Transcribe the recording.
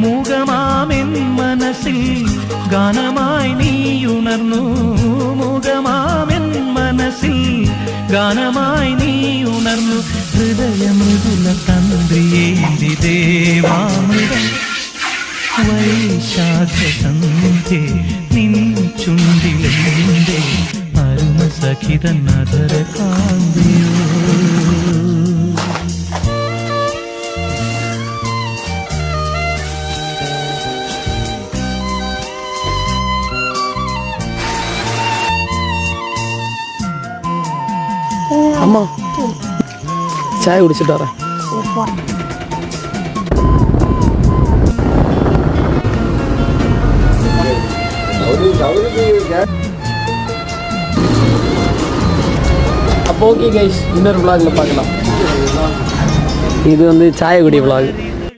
മൂകമാമെൻ മനസ്സിൽ ഗാനമായി നീയുണർന്നു. മൂകമാമെൻ മനസ്സിൽ ഗാനമായി നീയുണർന്നു. ഹൃദയമൃദുല തന്ത്രിയേന്തി ദേവാമൃതം വൈശാഖസന്ധ്യേ നിൻ ചുണ്ടിലെന്റെ അരുമ സഖിതൻ അതര കാന്തിയോ. അമ്മ ചായ കുടിച്ചിട്ടാറ. அப்போ ஓகே கைஸ், இன்னொரு vlogல பார்க்கலாம். இது வந்து சாய குடி vlog.